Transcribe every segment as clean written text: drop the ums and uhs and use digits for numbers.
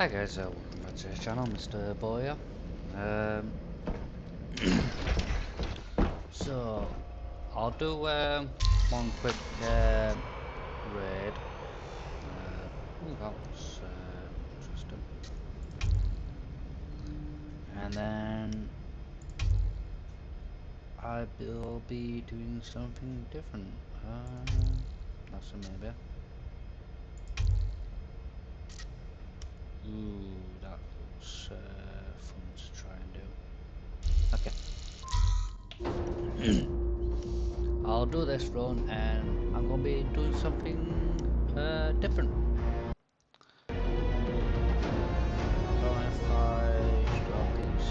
Hi guys, welcome back to the channel, Mr. Boyer. Um, so, I'll do one quick raid. Oh, that was interesting. And then I will be doing something different. That's a maybe. Ooh, that looks fun to try and do. Okay. I'll do this run and I'm gonna be doing something different. Don't know if I drop this.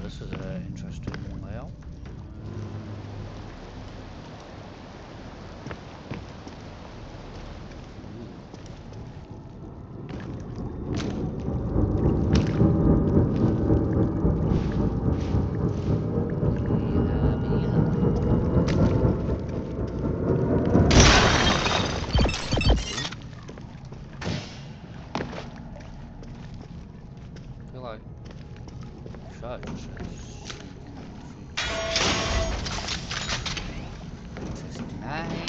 This is an interesting layout. I feel like shot just 59.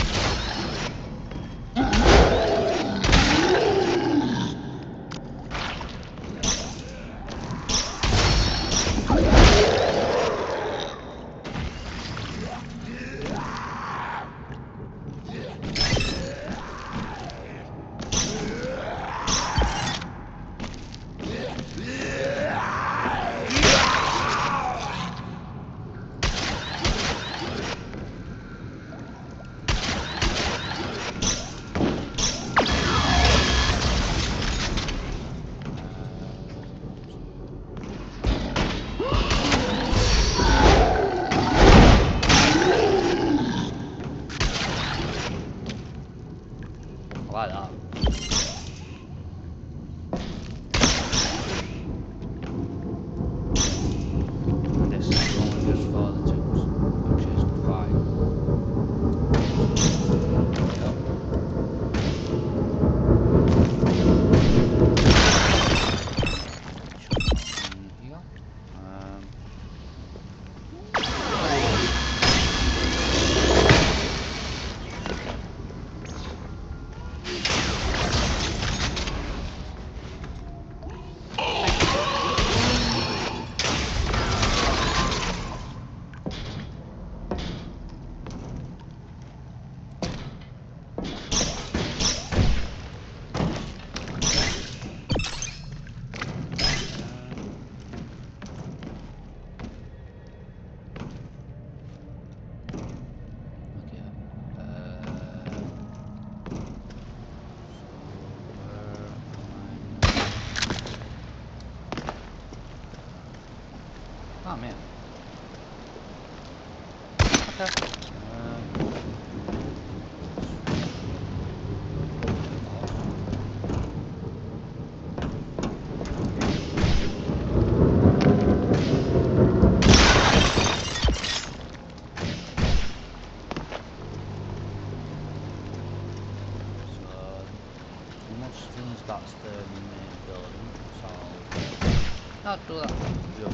I like that. And this is only just for the tools, which is quite. Yep. Here. Oh man. Okay. Not do that. Yok.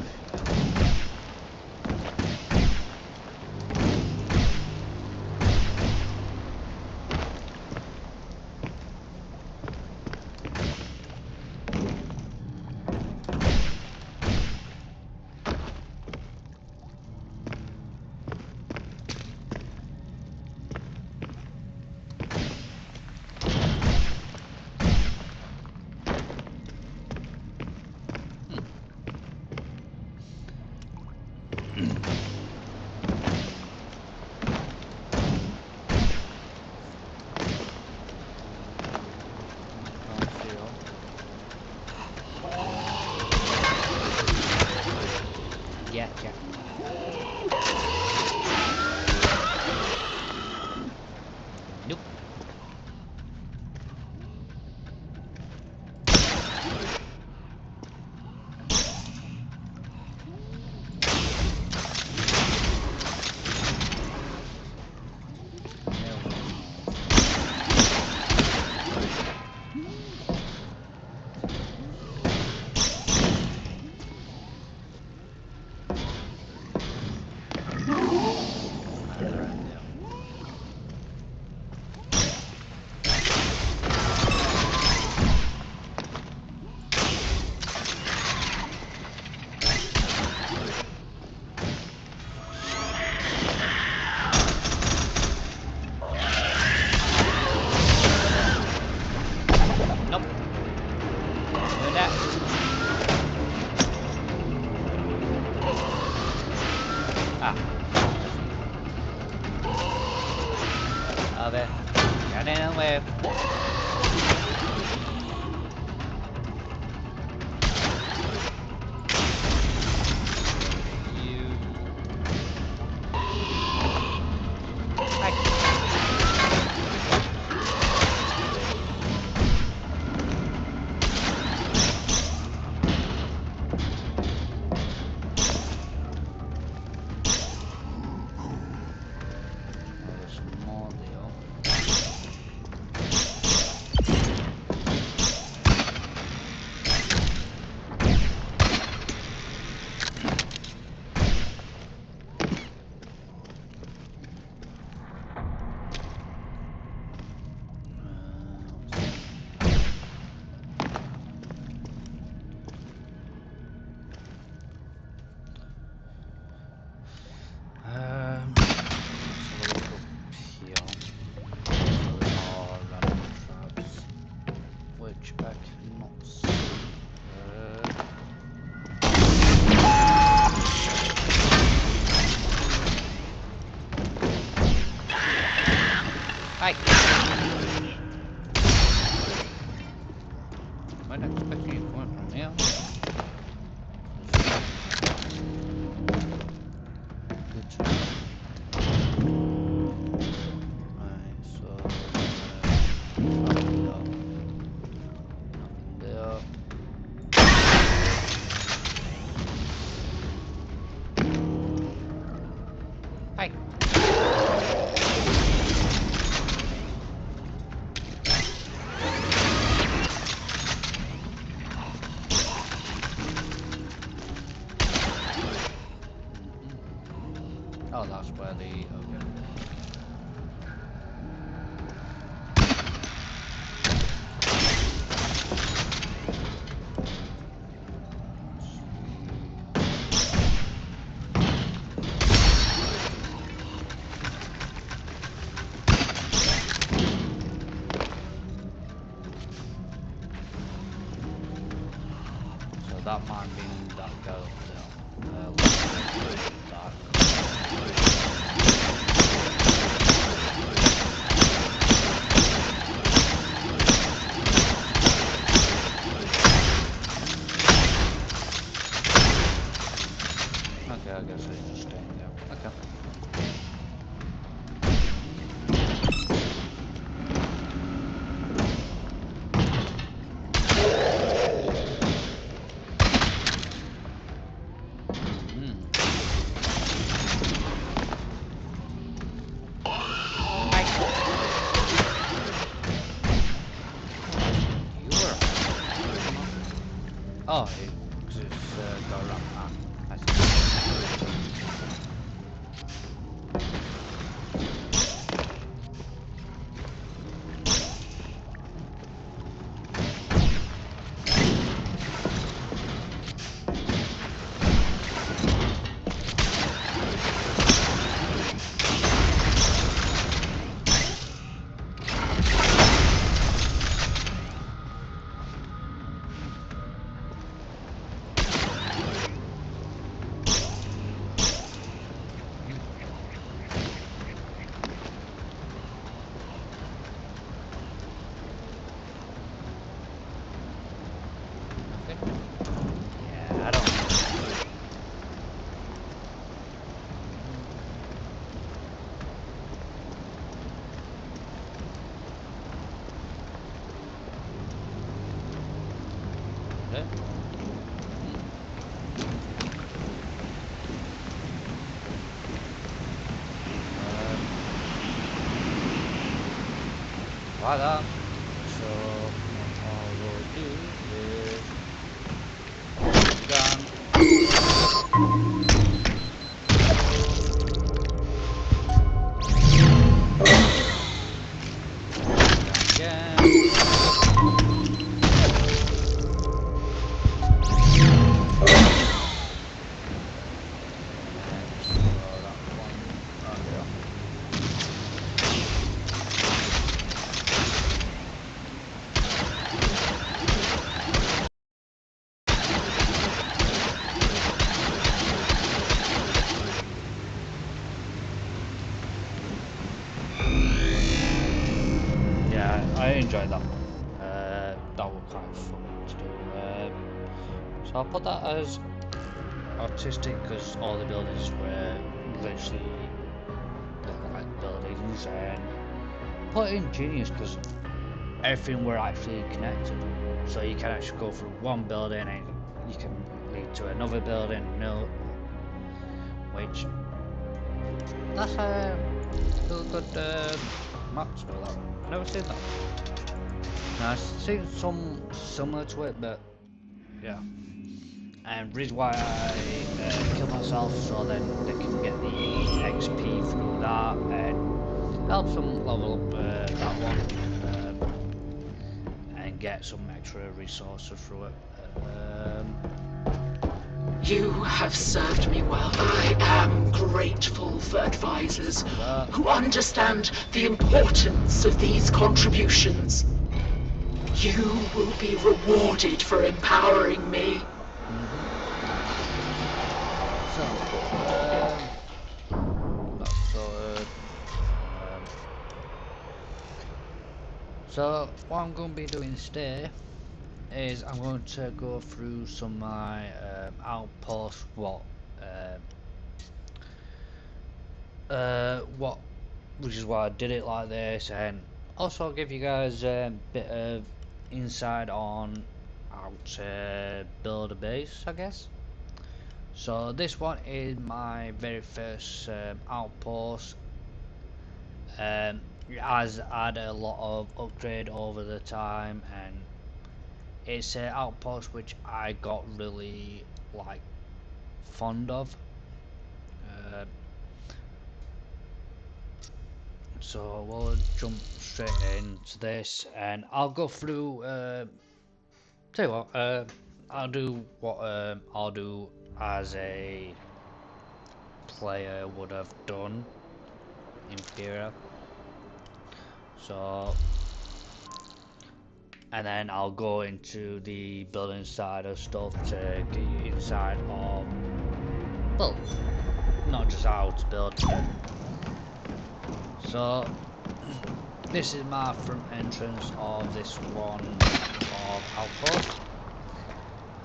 Yeah, yeah. Nope. Nope. Doing that. Ah. Vabbè. Cane non web. You. Hi. Small deal. Let's have a look up here. There are random traps, which I cannot see. Hi! Wasn't expecting you coming from here. Good to know. Right, so nothing there. Hi. Oh, that's where the okay. So that might mean that girl there. That. Okay, I guess it's just staying there. Okay. Oh, because it's like that. So what I will do is down again. I enjoyed that one. That was kind of fun to do. So I'll put that as artistic because all the buildings were literally look like buildings, and put ingenious because everything were actually connected. So you can actually go through one building and you can lead to another building. No, which that's a good map to do that. I've never seen that. Now, I've seen some similar to it, but yeah. And the reason why I kill myself so then they can get the XP through that and help them level up that one and get some extra resources through it. You have served me well. I am grateful for advisors who understand the importance of these contributions. You will be rewarded for empowering me. So what I'm going to be doing today is I'm going to go through some of my outposts, which is why I did it like this, and also give you guys a bit of insight on how to build a base, I guess. So this one is my very first outpost. It has had a lot of upgrade over the time, and it's an outpost which I got really like fond of. So we'll jump straight into this, and I'll go through. Tell you what, I'll do what I'll do as a player would have done in Imperial. So, and then I'll go into the building side of stuff to get you inside of, well, not just how to build. So, this is my front entrance of this one of outpost.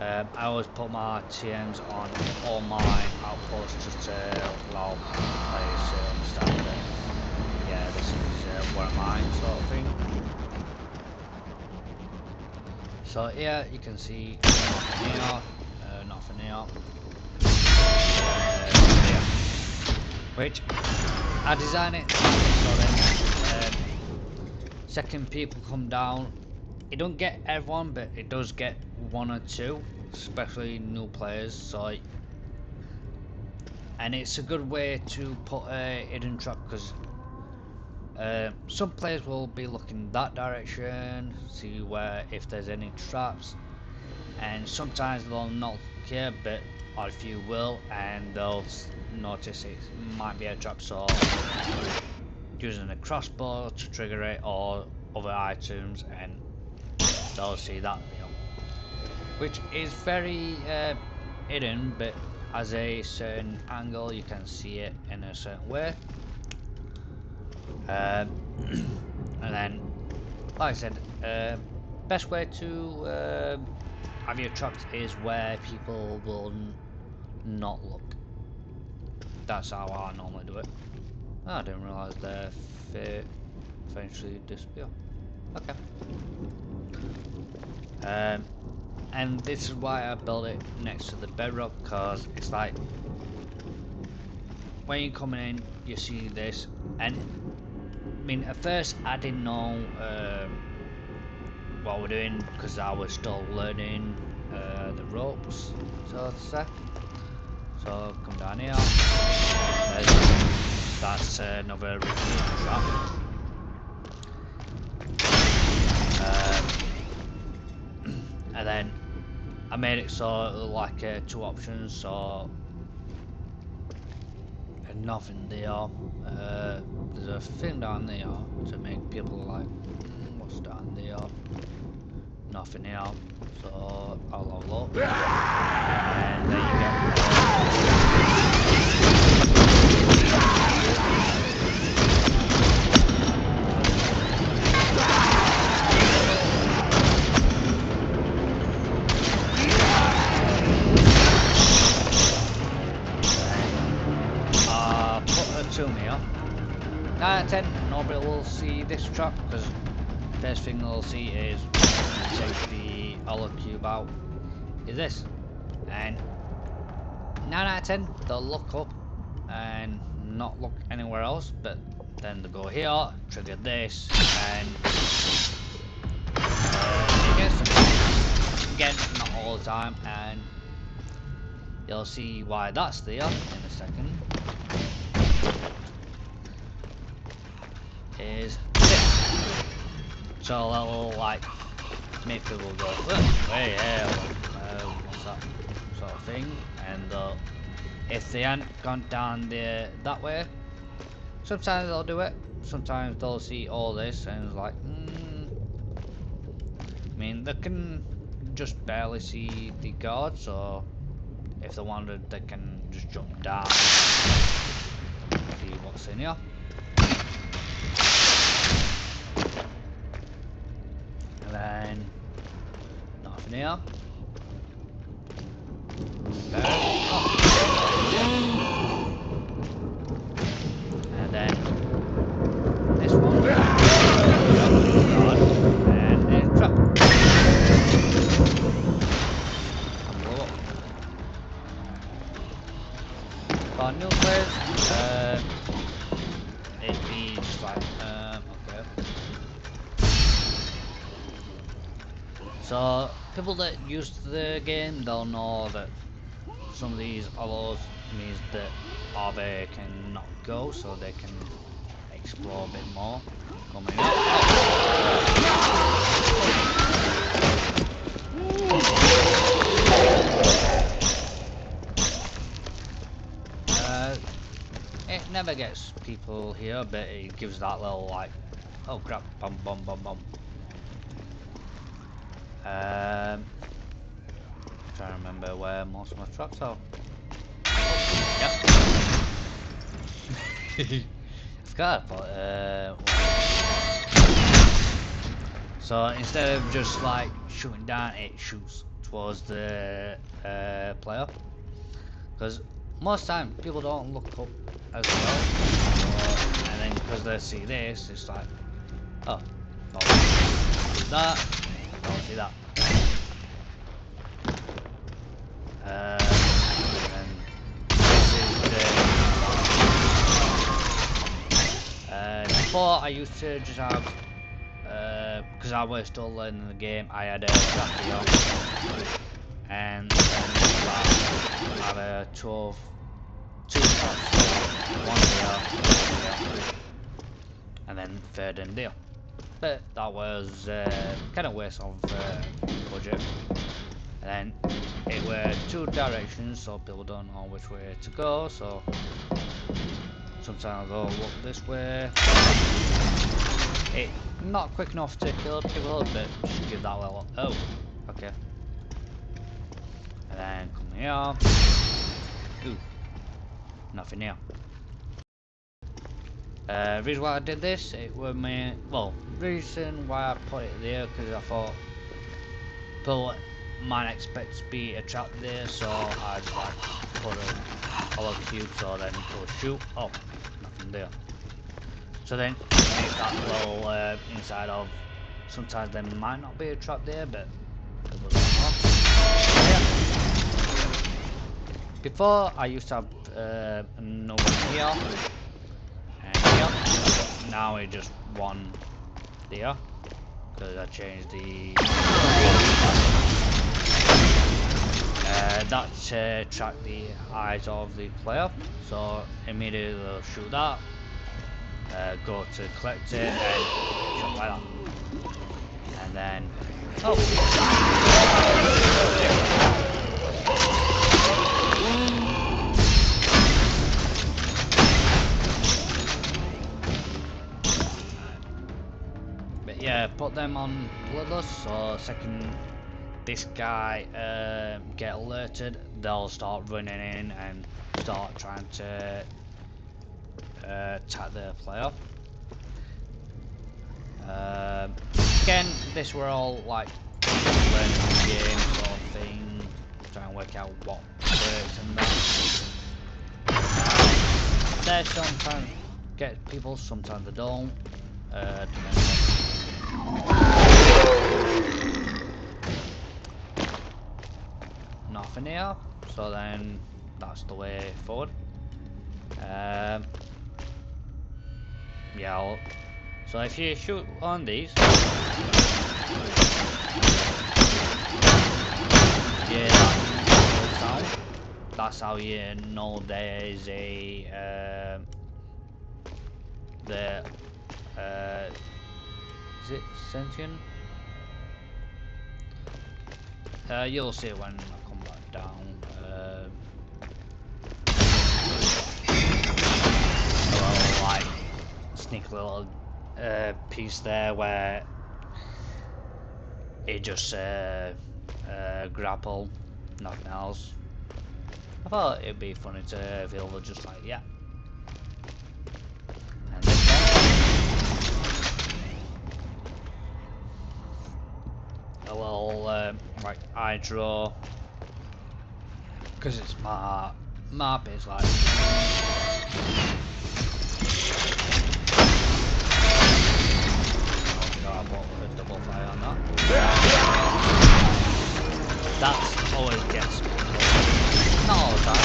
I always put my TNs on all my outposts just to allow players to understand that, yeah, this is one of mine sort of thing. So here you can see nothing here, yeah. Which I designed it so then second people come down, it don't get everyone, but it does get one or two, especially new players. So, and it's a good way to put a hidden trap because some players will be looking that direction, see where if there's any traps, and sometimes they'll not care, but or a few will, and they'll notice it might be a trap. So using a crossbow to trigger it or other items, and they'll see that, you know, which is very hidden, but as a certain angle you can see it in a certain way. And then, like I said, best way to have your traps is where people will not look. That's how I normally do it. Oh, I didn't realise their fate eventually disappear. Okay. And this is why I built it next to the bedrock, because it's like when you're coming in you see this, and mean, at first I didn't know what we're doing because I was still learning the ropes, so to say. So come down here. That's another repeat trap. And then I made it so like two options, so nothing there. There's a thing down there to make people like, what's down there? Nothing here. So I'll level up. And there you go. Put a 2 here. 9 out of 10, nobody will see this trap because first thing they'll see is take the hollow cube out is this, and 9 out of 10 they'll look up and not look anywhere else, but then they go here, trigger this, and it gets them. Again, not all the time, and you'll see why that's there in a second. Is this. So that'll like make people go, hey, what's that sort of thing, and if they hadn't gone down that way, sometimes they'll do it, sometimes they'll see all this and it's like, I mean, they can just barely see the guard, so if they wanted they can just jump down and see what's in here. And then nothing here. And then this one. And then trap. Blow up. For new players, it'd be just like okay. So people that used the game, they'll know that some of these hollows means that they cannot go, so they can explore a bit more. Coming up. It never gets people here, but it gives that little like, oh crap, bum bum bum bum. Trying to remember where most of my traps are. Yep. Forgot, but so instead of just like shooting down, it shoots towards the player. Because most time people don't look up as well, and then because they see this, it's like, oh, don't see that, don't see that. And this is before I used to just have, because I was still learning the game, I had a trapper on, and then I had a 2 traps, one here, and then third in there. But that was kind of waste of budget. And then it were 2 directions, so people don't know which way to go, so sometimes they'll look this way. It's not quick enough to kill people, but just give that little, oh, okay. And then come here. Ooh, nothing here. Reason why I did this, it was my, well, reason why I put it there, because I thought people might expect to be a trap there, so I just like put a hollow cube so then people shoot. Oh, nothing there. So then make that little inside of, sometimes there might not be a trap there, but people don't know. Yeah. Before I used to have no one here and here, now it's just one there because I changed the that to track the eyes of the player, so immediately they'll shoot that, go to collect it and shoot like that, and then but yeah, put them on bloodless, so second this guy get alerted, they'll start running in and start trying to attack the player. Again, this were all like learning the game sort of thing, trying to work out what works and that. They sometimes get people, sometimes they don't. Nothing here, so then that's the way forward. Yeah, so if you shoot on these, yeah, that sound, that's how you know there is a is it sentient? You'll see it when I come back down. A little like sneaky little piece there where it just grapple, nothing else. I thought it'd be funny to feel just like yeah. And this one, a little like eye draw, because it's my map is like. I bought a double fire on that. That always gets people. Not all the time,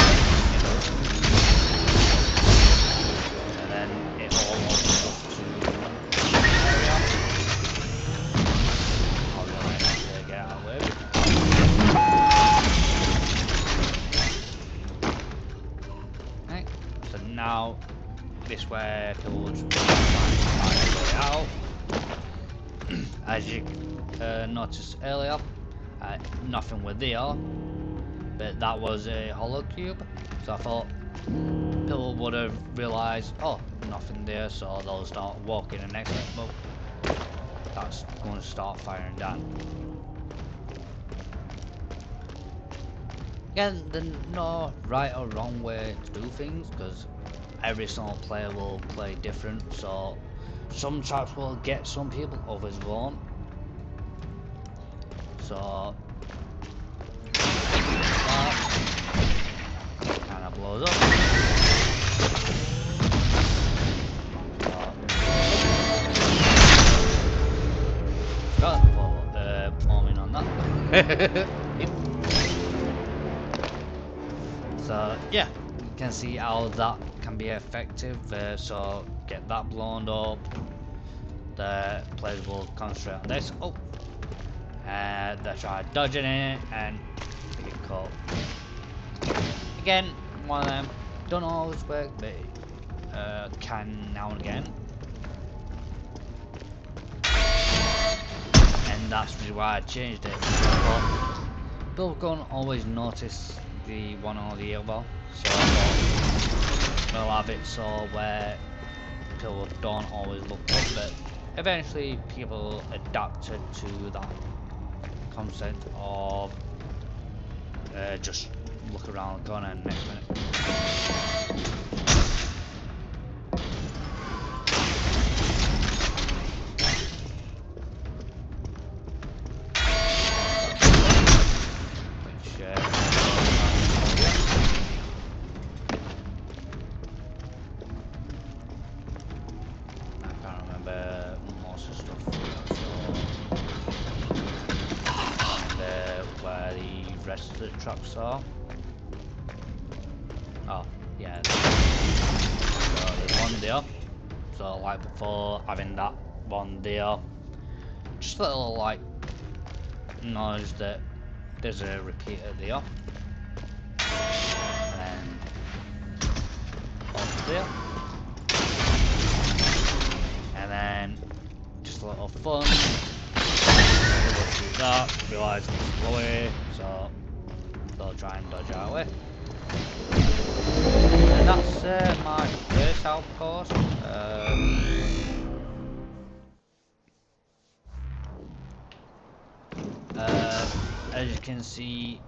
it does. And then it all opens up to the area. I'll really have to get out of the way. Right, so now this way people will just find a way out. As you noticed earlier, nothing was there, but that was a hollow cube, so I thought people would have realised, oh, nothing there, so they'll start walking the next one, but that's going to start firing down. Again, there's no right or wrong way to do things, because every single player will play different, so some traps will get some people, others won't. So that kind of blows up. Forgot to put warming on that. So yeah, you can see how that can be effective. So get that blown up. The players will concentrate on this. Oh, they try dodging it and they get caught. Again, one of them don't always work, but can now and again. And that's really why I changed it. But people don't always notice the one or the other, so we'll have it so where people don't always look up, but eventually people adapted to that concept of just look around the corner and next minute. The traps are. Oh, yeah. So there's one there. So like before having that one there, just a little like noise that there's a repeater there, and then up there, and then just a little fun. Do that, realise it's away, so they'll try and dodge our way. And that's my first outpost. As you can see,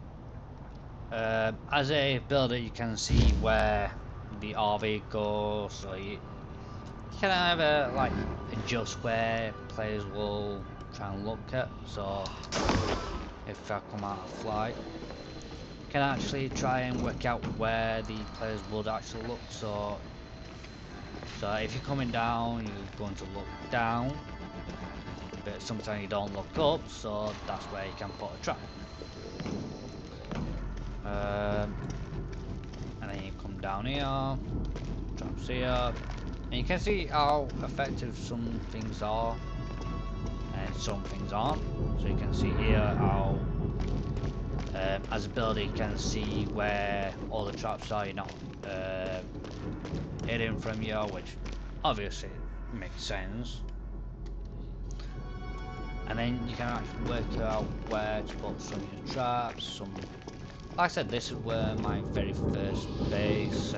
as a builder, you can see where the RV goes, so you can either like adjust where players will try and look at. So if I come out of flight, you can actually try and work out where the players would actually look. So if you're coming down, you're going to look down, but sometimes you don't look up, so that's where you can put a trap. And then you come down here, traps here, and you can see how effective some things are and some things aren't. So you can see here how as a builder you can see where all the traps are. You're not hidden from you, which obviously makes sense. And then you can actually work out where to put some of your traps. Like I said, this is where my very first base.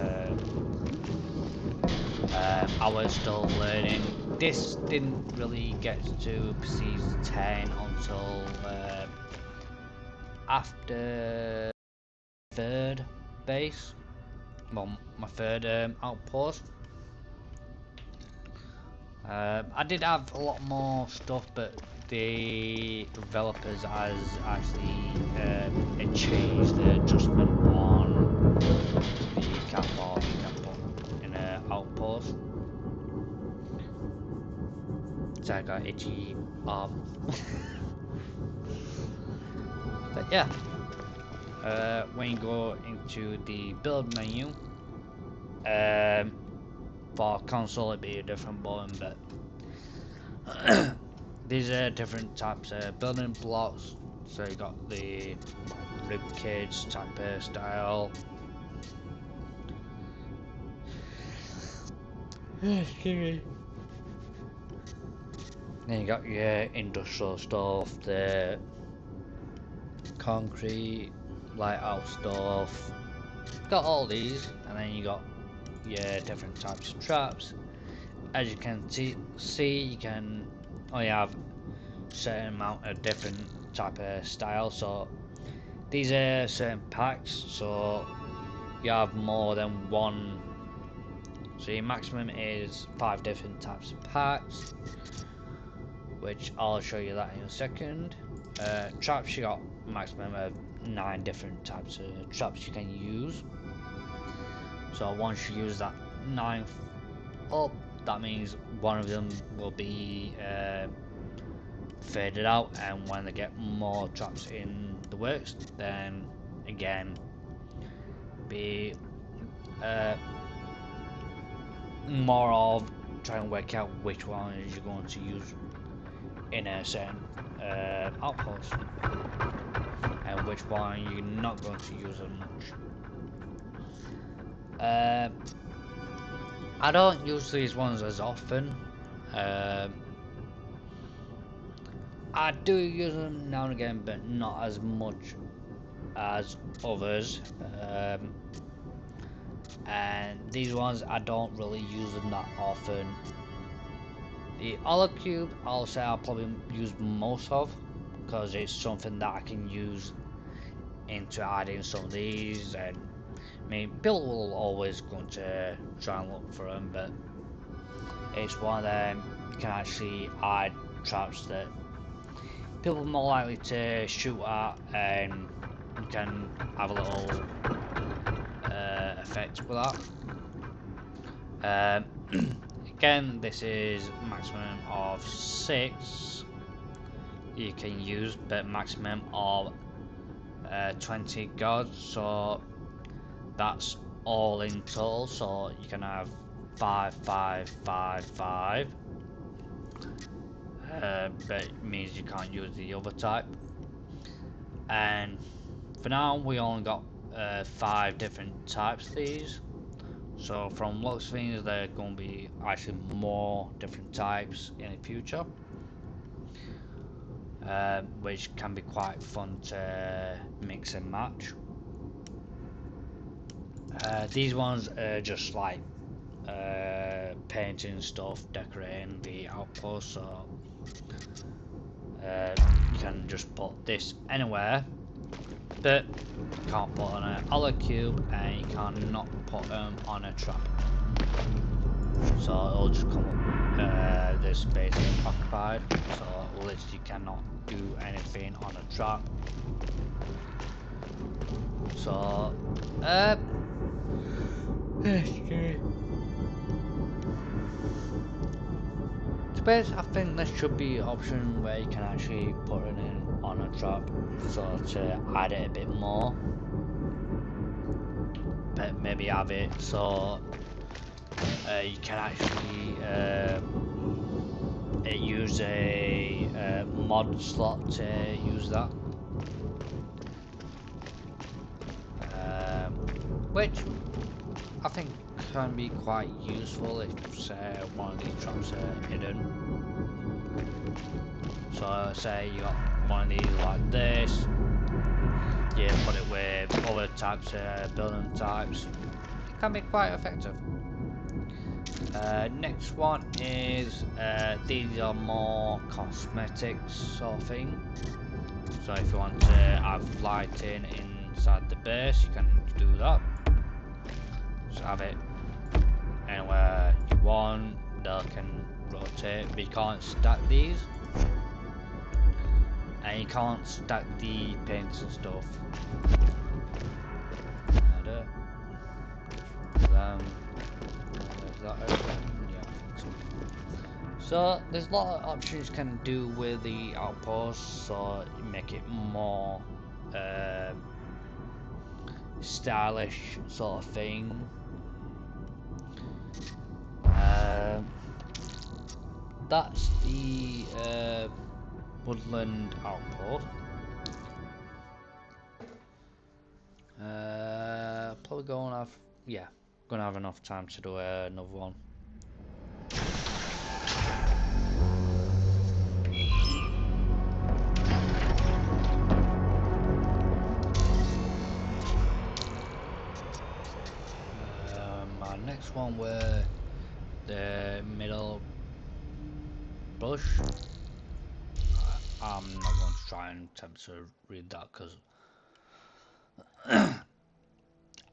I was still learning. This didn't really get to Season 10 until after third base. Well, my third outpost. I did have a lot more stuff, but the developers has actually changed the adjustment on the cap or you can put in an outpost. So I got itchy arm. But yeah, when you go into the build menu, for console it'd be a different button, but these are different types of building blocks. So you got the rib cage type of style. Then you got your industrial stuff, the concrete, lighthouse stuff. Got all these, and then you got your different types of traps. As you can see, you can only have a certain amount of different type of style. So these are certain packs, so you have more than one. So your maximum is 5 different types of packs, which I'll show you that in a second. Traps, you got a maximum of 9 different types of traps you can use. So once you use that 9th up, that means one of them will be faded out, and when they get more traps in the works, then again be more of trying to work out which one you're going to use in a certain outpost and which one you're not going to use as much. I don't use these ones as often. I do use them now and again, but not as much as others. And these ones I don't really use them that often. The olive cube I'll say I'll probably use most of, because it's something that I can use into adding some of these. And I mean, people will always going to try and look for them, but it's one of them you can actually add traps that people are more likely to shoot at, and you can have a little effect with that. Again, this is maximum of 6 you can use, but maximum of 20 guards, so that's all in total. So you can have 5555, but it means you can't use the other type. And for now we only got 5 different types of these. So from looks of things, there are going to be actually more different types in the future, which can be quite fun to mix and match. These ones are just like painting stuff, decorating the outpost, so you can just put this anywhere, but you can't put on a hollow cube, and you cannot put them on a trap. So it'll just come up this space is occupied, so literally you cannot do anything on a trap. So space, I think there should be an option where you can actually put it in on a trap, so to add it a bit more. But maybe have it so you can actually use a mod slot to use that, which I think can be quite useful if one of these traps are hidden. So say you got one of these like this, you put it with other types of building types, it can be quite effective. Next one is these are more cosmetics sort of thing. So if you want to have lighting inside the base, you can do that. Just have it anywhere you want. They can rotate, but you can't stack these, and you can't stack the paints and stuff. Is that open? Yeah, I think so. So there's a lot of options you can do with the outpost, so you make it more stylish sort of thing. That's the woodland outpost. Probably gonna have enough time to do another one. My next one were the middle bush. I'm not going to try and attempt to read that because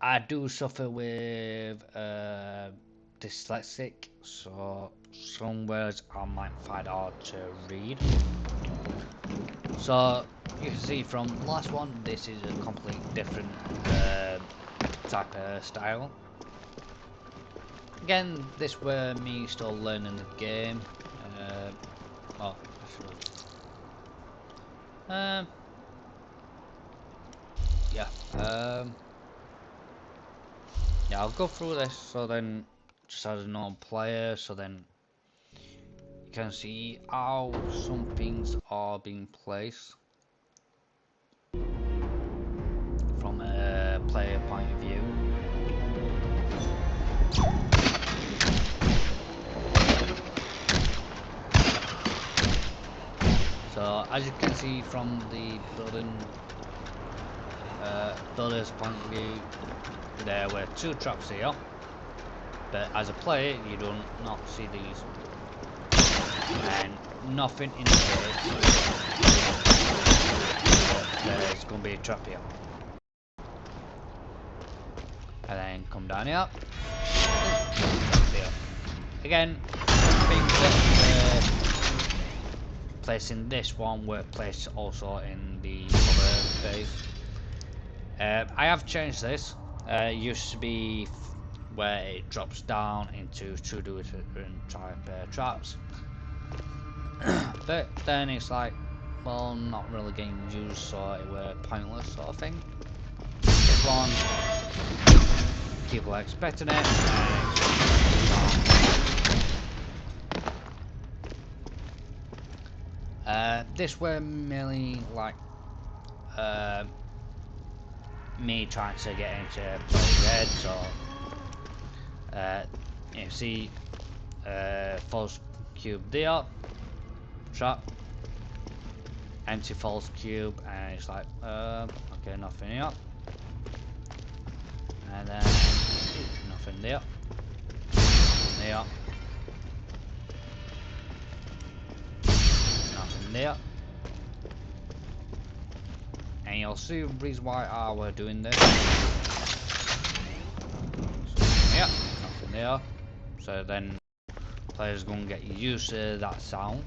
I do suffer with dyslexic, so some words I might find hard to read. So you can see from the last one, this is a completely different type of style. Again, this were me still learning the game. Yeah, I'll go through this so then just as a normal player, so then you can see how some things are being placed from a player point of view. So as you can see from the builder's point of view, there were 2 traps here, but as a player you do not see these, and nothing indicates that there's going to be a trap here. And then come down here. Again, things that placed in this one were placed also in the other base. I have changed this. It used to be where it drops down into 2 different type traps, but then it's like, well, not really getting used, so it were pointless sort of thing. This one, people are expecting it, and This were mainly like me trying to get into players' head, so you see false cube there, trap, empty false cube, and it's like okay, nothing here, and then nothing there, there, nothing there. And you'll see the reason why I were doing this. So, yeah, nothing there. So then players gonna get used to that sound.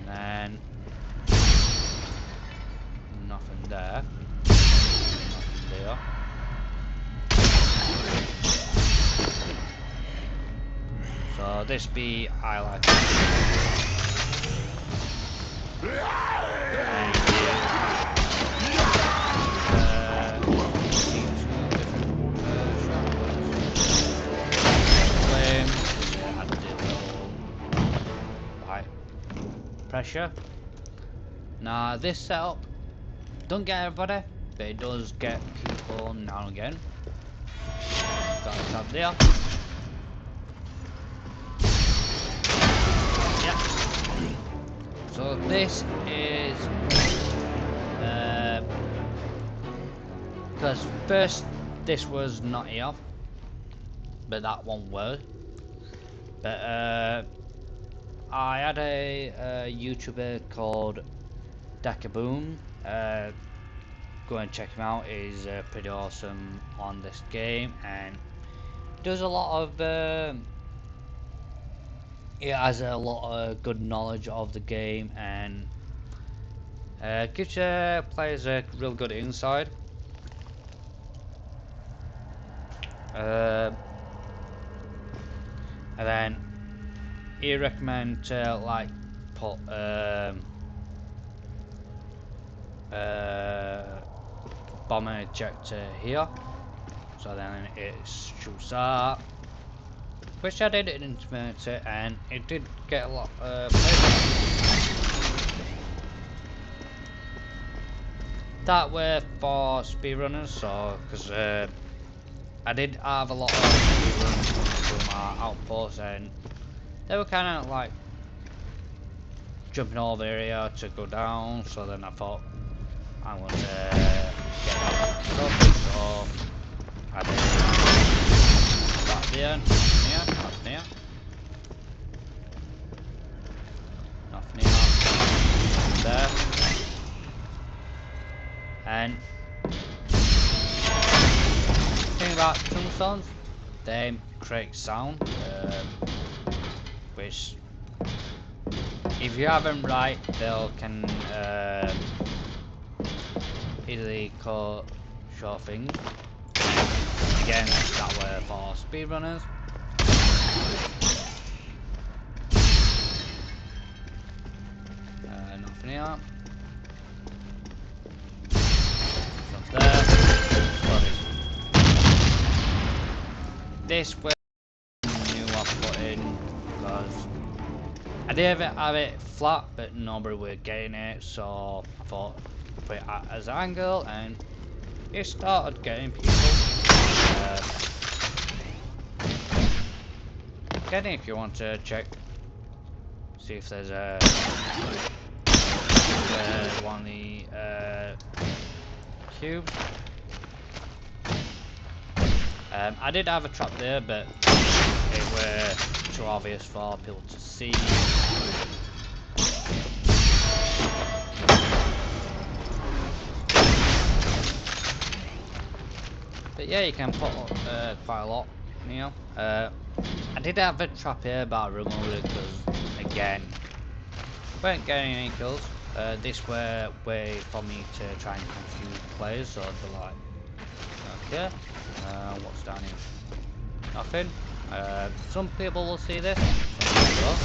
And then nothing there. Nothing there. So this be highlighted. Pressure. Now this setup don't get everybody, but it does get people now and again. Got a tab there. Yeah. So this is because first this was not here, but that one was. But I had a YouTuber called Dakaboom. Go and check him out. He's pretty awesome on this game, and does a lot of. He has a lot of good knowledge of the game, and gives players a real good insight. And then he recommend to like put bomber ejector here, so then it shoots that, which I did implement it, and it did get a lot that were for speedrunners, so because I did have a lot of speedruns from our outpost, and they were kind of like jumping over here to go down, so then I thought I want to get that sorted, so I did that there, nothing here, nothing here, there, and the thing about tombstones, they create sound, which if you have them right, they can easily cause short things. Again, that were for speedrunners. Nothing here. Nothing there. This was new I put in because I did have it flat, but nobody were getting it, so I thought put it as an angle, and it started getting people. Again, if you want to check, see if there's a one of the cubes. I did have a trap there, but it were too obvious for people to see. But yeah, you can put quite a lot here. I did have a trap here, but I removed it because, again, weren't getting any kills. This were a way for me to try and confuse players, so they're like, okay, what's down here? Nothing. Some people will see this, some people will.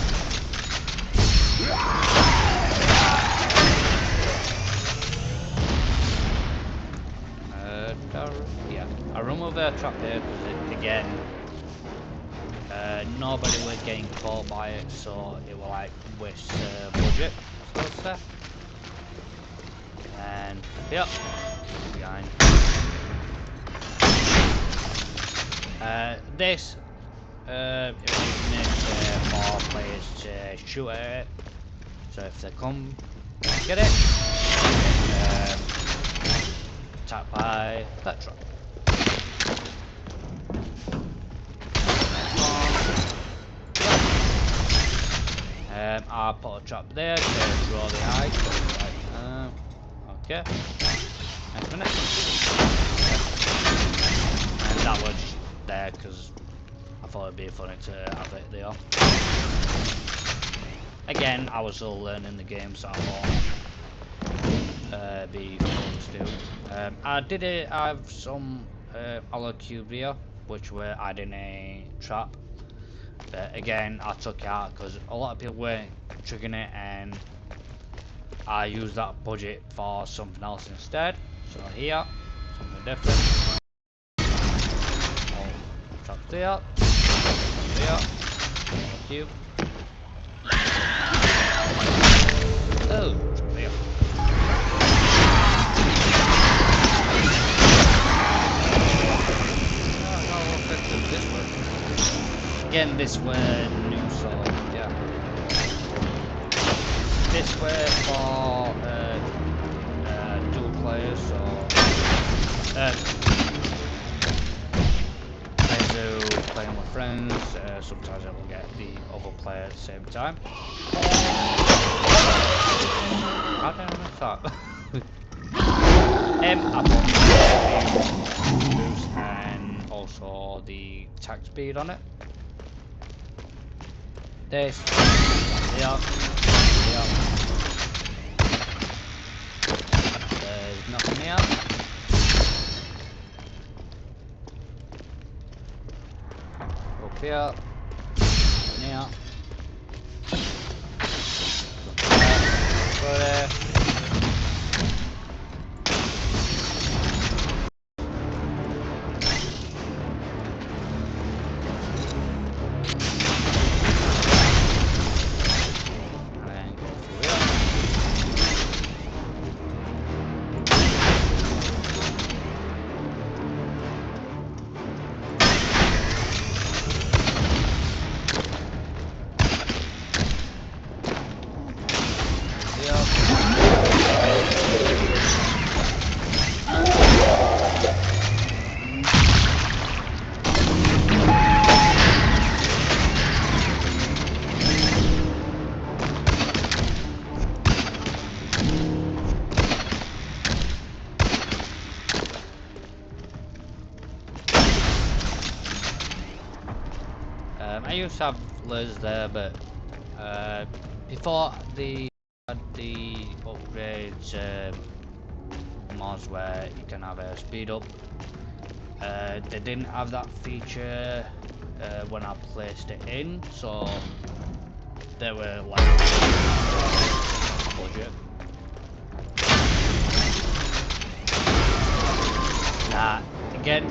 Yeah, I removed a trap here because again, Nobody was getting caught by it, so it will like waste budget, so to say. And yep, behind. This it makes more players to shoot at it. So if they come get it, attacked by that truck. I'll put a trap there to draw the eye. Okay. Next minute. And that was just there because I thought it'd be funny to have it there. Again, I was still learning the game, so I thought it'd be fun to do. I did have some hollow cube here, which were adding a trap. But again, I took it out because a lot of people weren't triggering it, and I used that budget for something else instead. So here, something different. Oh, trap there. Here. Cube. Oh, trap there. Again, this were new, so yeah. This were for dual players, so players who playing with friends. Sometimes I will get the other player at the same time. How did I miss that? I put boost and also the attack speed on it. This, yeah. There's nothing here. Up here. Here. Go there. I used to have lasers there, but before the upgrades mods where you can have a speed up, they didn't have that feature when I placed it in, so they were like budget. Again,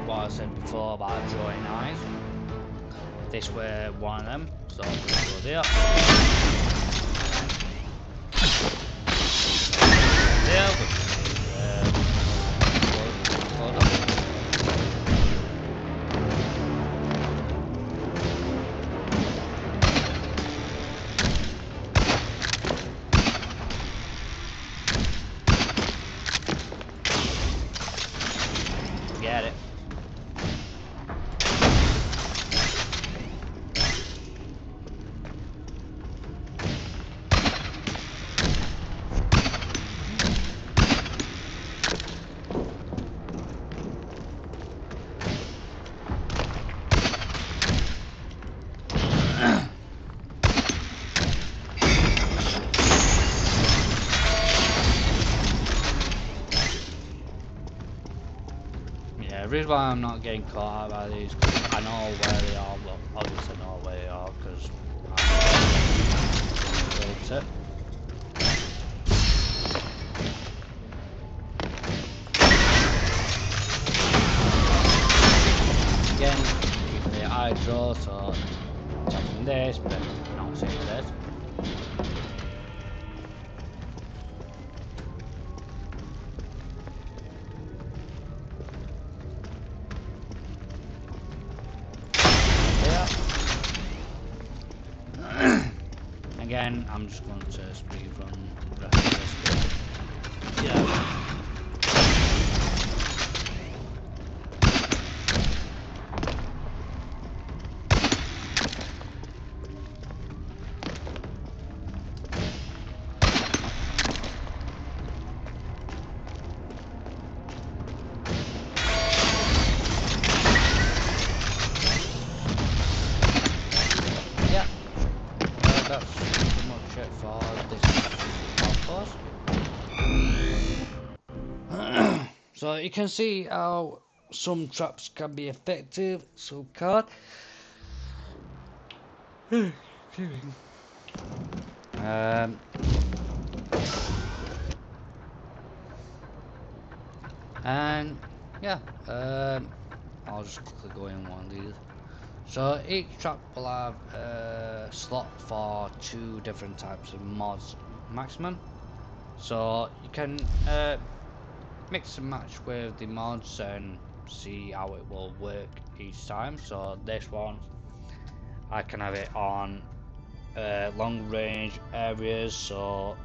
what I said before about drawing eyes. This were one of them, so I'm going to go there. There, which is close up. Get it. Yeah, the reason why I'm not getting caught out by these, I know where they are, well, obviously know where they are, because I built it. Again, you can intro, so taking this, but not seeing this. Yeah. Again, I'm just going to speed run the rest of this. Yeah. That's pretty much it for this outpost. So you can see how some traps can be effective, some can't. And yeah, I'll just quickly go in one of these. So each trap will have a slot for 2 different types of mods maximum. So you can mix and match with the mods and see how it will work each time. So this one, I can have it on long range areas, so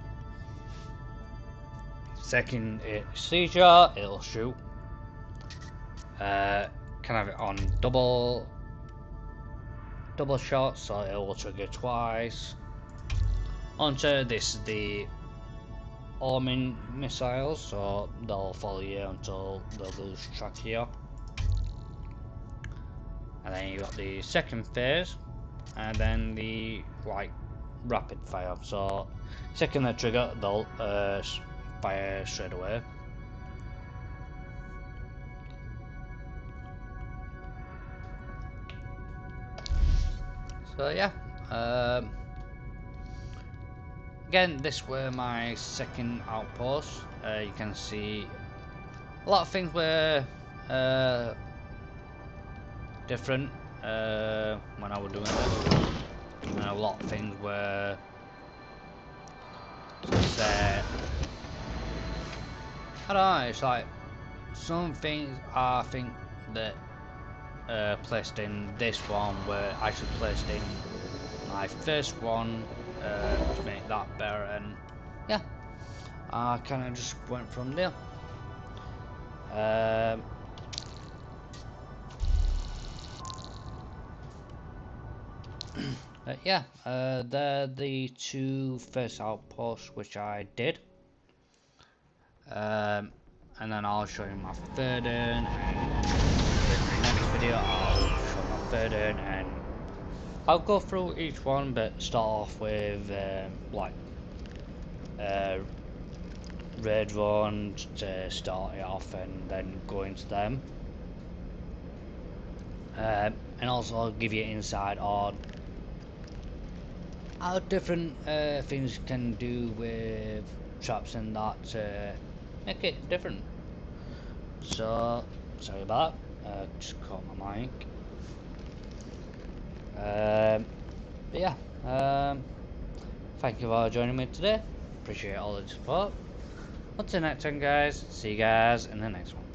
second it sees you, it'll shoot. Can have it on double shots, so it will trigger twice. Onto this is the homing missiles, so they'll follow you until they lose track of you. And then you got the second phase, and then the like rapid fire. So second they trigger, they'll fire straight away. So yeah, again, this were my second outpost. You can see a lot of things were different when I was doing this, and a lot of things were set. I don't know, it's like some things I think that placed in this one were actually placed in my first one to make that better, and yeah, I kind of just went from there. Yeah, they're the 2 first outposts which I did. And then I'll show you my third one, and in the next video I'll show my third one, and I'll go through each one, but start off with like red ones to start it off, and then go into them. And also I'll give you insight on how different things can do with traps and that to make it different. So sorry about that, just caught my mic. But yeah, thank you for joining me today. Appreciate all the support. Until next time, guys. See you guys in the next one.